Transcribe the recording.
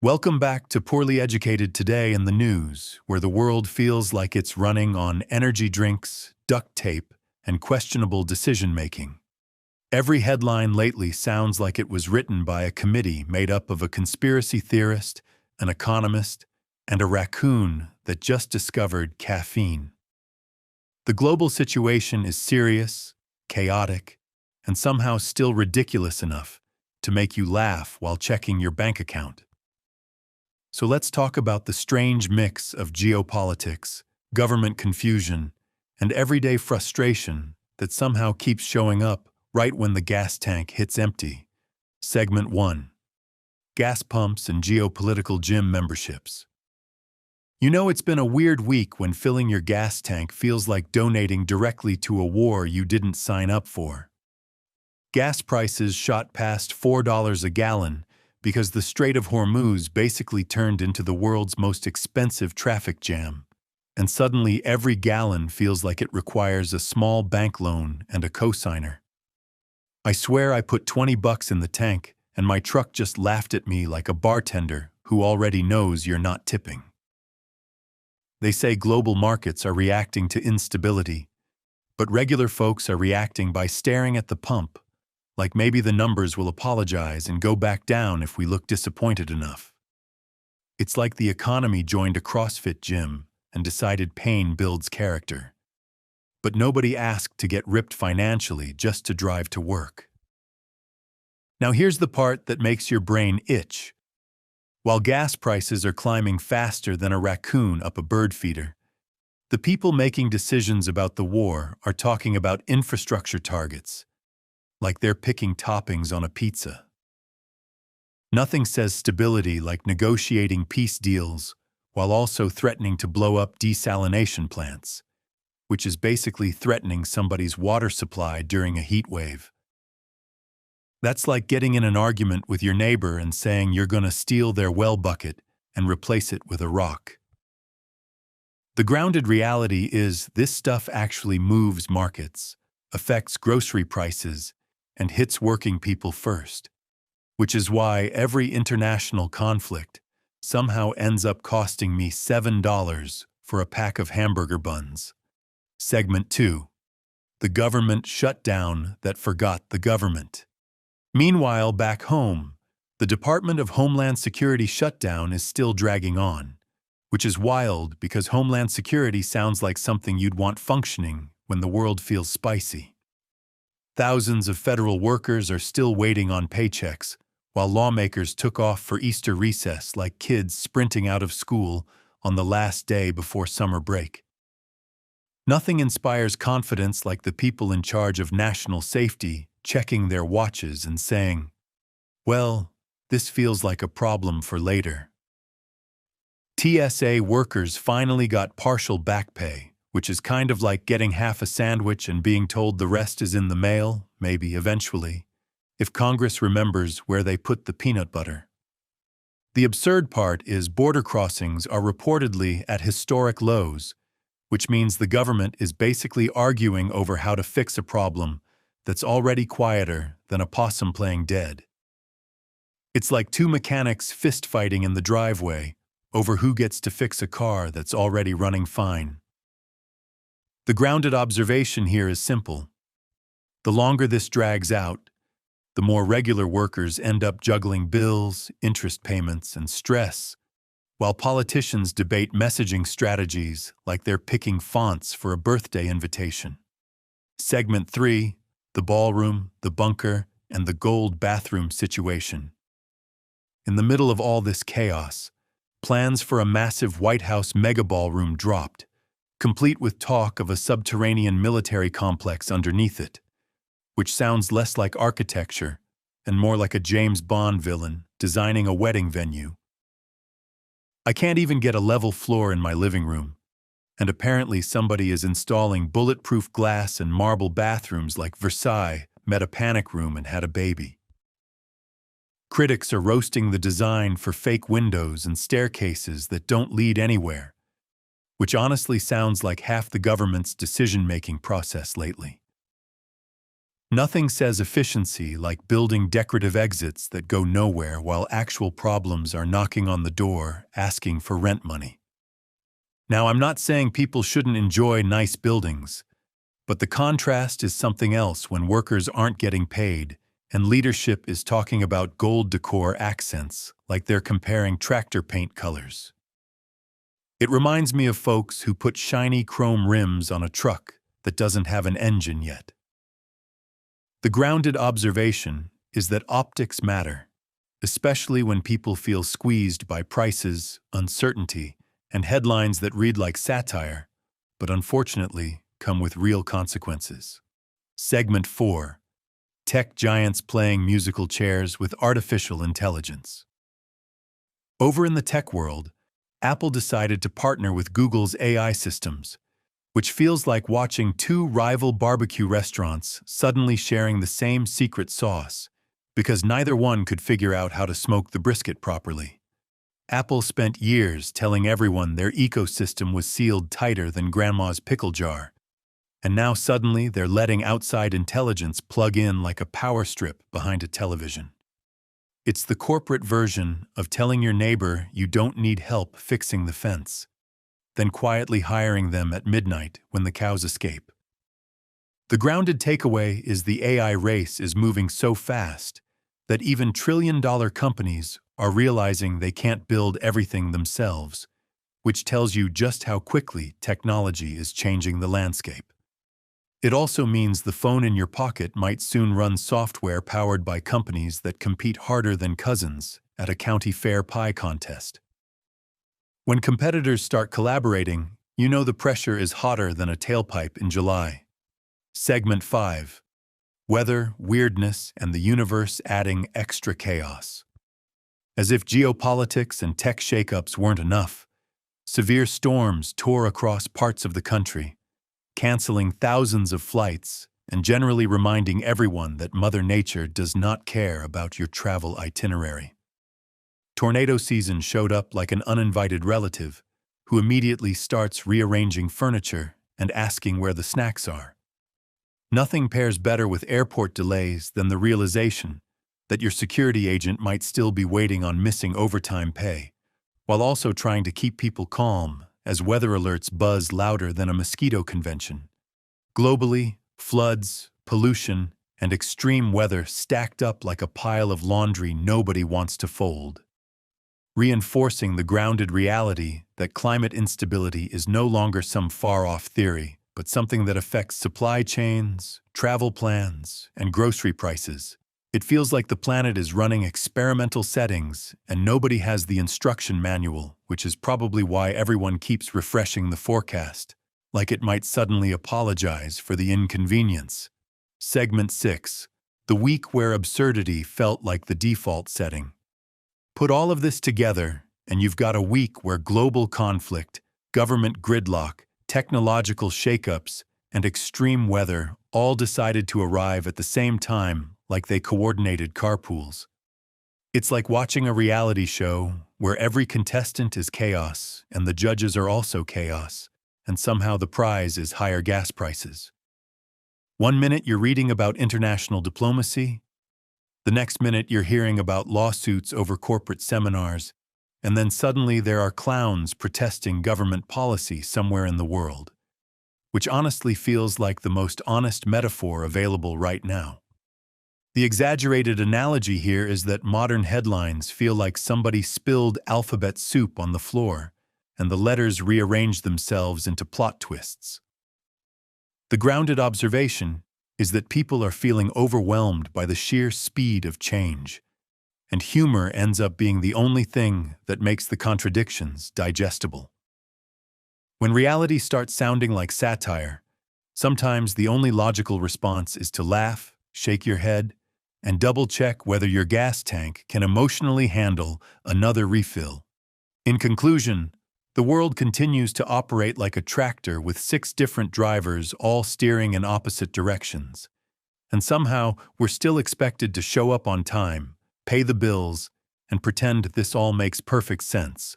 Welcome back to Poorly Educated Today in the News, where the world feels like it's running on energy drinks, duct tape, and questionable decision-making. Every headline lately sounds like it was written by a committee made up of a conspiracy theorist, an economist, and a raccoon that just discovered caffeine. The global situation is serious, chaotic, and somehow still ridiculous enough to make you laugh while checking your bank account. So let's talk about the strange mix of geopolitics, government confusion, and everyday frustration that somehow keeps showing up right when the gas tank hits empty. Segment 1. Gas pumps and geopolitical gym memberships. You know, it's been a weird week when filling your gas tank feels like donating directly to a war you didn't sign up for. Gas prices shot past $4 a gallon because the Strait of Hormuz basically turned into the world's most expensive traffic jam, and suddenly every gallon feels like it requires a small bank loan and a cosigner. I swear I put $20 in the tank, and my truck just laughed at me like a bartender who already knows you're not tipping. They say global markets are reacting to instability, but regular folks are reacting by staring at the pump, like maybe the numbers will apologize and go back down if we look disappointed enough. It's like the economy joined a CrossFit gym and decided pain builds character. But nobody asked to get ripped financially just to drive to work. Now here's the part that makes your brain itch. While gas prices are climbing faster than a raccoon up a bird feeder, the people making decisions about the war are talking about infrastructure targets, like they're picking toppings on a pizza. Nothing says stability like negotiating peace deals while also threatening to blow up desalination plants, which is basically threatening somebody's water supply during a heat wave. That's like getting in an argument with your neighbor and saying you're going to steal their well bucket and replace it with a rock. The grounded reality is this stuff actually moves markets, affects grocery prices, and hits working people first, which is why every international conflict somehow ends up costing me $7 for a pack of hamburger buns. Segment 2. The government shutdown that forgot the government. Meanwhile, back home, the Department of Homeland Security shutdown is still dragging on, which is wild because Homeland Security sounds like something you'd want functioning when the world feels spicy. Thousands of federal workers are still waiting on paychecks, while lawmakers took off for Easter recess like kids sprinting out of school on the last day before summer break. Nothing inspires confidence like the people in charge of national safety checking their watches and saying, "Well, this feels like a problem for later." TSA workers finally got partial back pay, which is kind of like getting half a sandwich and being told the rest is in the mail, maybe eventually, if Congress remembers where they put the peanut butter. The absurd part is border crossings are reportedly at historic lows, which means the government is basically arguing over how to fix a problem that's already quieter than a possum playing dead. It's like two mechanics fist-fighting in the driveway over who gets to fix a car that's already running fine. The grounded observation here is simple. The longer this drags out, the more regular workers end up juggling bills, interest payments, and stress, while politicians debate messaging strategies like they're picking fonts for a birthday invitation. Segment 3, the ballroom, the bunker, and the gold bathroom situation. In the middle of all this chaos, plans for a massive White House mega ballroom dropped, complete with talk of a subterranean military complex underneath it, which sounds less like architecture and more like a James Bond villain designing a wedding venue. I can't even get a level floor in my living room, and apparently somebody is installing bulletproof glass and marble bathrooms like Versailles met a panic room and had a baby. Critics are roasting the design for fake windows and staircases that don't lead anywhere, which honestly sounds like half the government's decision-making process lately. Nothing says efficiency like building decorative exits that go nowhere while actual problems are knocking on the door asking for rent money. Now, I'm not saying people shouldn't enjoy nice buildings, but the contrast is something else when workers aren't getting paid and leadership is talking about gold decor accents like they're comparing tractor paint colors. It reminds me of folks who put shiny chrome rims on a truck that doesn't have an engine yet. The grounded observation is that optics matter, especially when people feel squeezed by prices, uncertainty, and headlines that read like satire, but unfortunately come with real consequences. Segment 4. Tech giants playing musical chairs with artificial intelligence. Over in the tech world, Apple decided to partner with Google's AI systems, which feels like watching two rival barbecue restaurants suddenly sharing the same secret sauce, because neither one could figure out how to smoke the brisket properly. Apple spent years telling everyone their ecosystem was sealed tighter than Grandma's pickle jar, and now suddenly they're letting outside intelligence plug in like a power strip behind a television. It's the corporate version of telling your neighbor you don't need help fixing the fence, then quietly hiring them at midnight when the cows escape. The grounded takeaway is the AI race is moving so fast that even trillion-dollar companies are realizing they can't build everything themselves, which tells you just how quickly technology is changing the landscape. It also means the phone in your pocket might soon run software powered by companies that compete harder than cousins at a county fair pie contest. When competitors start collaborating, you know the pressure is hotter than a tailpipe in July. Segment 5. Weather, weirdness, and the universe adding extra chaos. As if geopolitics and tech shakeups weren't enough, severe storms tore across parts of the country, canceling thousands of flights and generally reminding everyone that Mother Nature does not care about your travel itinerary. Tornado season showed up like an uninvited relative who immediately starts rearranging furniture and asking where the snacks are. Nothing pairs better with airport delays than the realization that your security agent might still be waiting on missing overtime pay, while also trying to keep people calm as weather alerts buzz louder than a mosquito convention. Globally, floods, pollution, and extreme weather stacked up like a pile of laundry nobody wants to fold, reinforcing the grounded reality that climate instability is no longer some far-off theory, but something that affects supply chains, travel plans, and grocery prices. It feels like the planet is running experimental settings and nobody has the instruction manual, which is probably why everyone keeps refreshing the forecast, like it might suddenly apologize for the inconvenience. Segment 6. The week where absurdity felt like the default setting. Put all of this together, and you've got a week where global conflict, government gridlock, technological shakeups, and extreme weather all decided to arrive at the same time like they coordinated carpools. It's like watching a reality show where every contestant is chaos and the judges are also chaos, and somehow the prize is higher gas prices. One minute you're reading about international diplomacy, the next minute you're hearing about lawsuits over corporate seminars, and then suddenly there are clowns protesting government policy somewhere in the world, which honestly feels like the most honest metaphor available right now. The exaggerated analogy here is that modern headlines feel like somebody spilled alphabet soup on the floor, and the letters rearrange themselves into plot twists. The grounded observation is that people are feeling overwhelmed by the sheer speed of change, and humor ends up being the only thing that makes the contradictions digestible. When reality starts sounding like satire, sometimes the only logical response is to laugh, shake your head, and double-check whether your gas tank can emotionally handle another refill. In conclusion, the world continues to operate like a tractor with 6 different drivers all steering in opposite directions. And somehow, we're still expected to show up on time, pay the bills, and pretend this all makes perfect sense.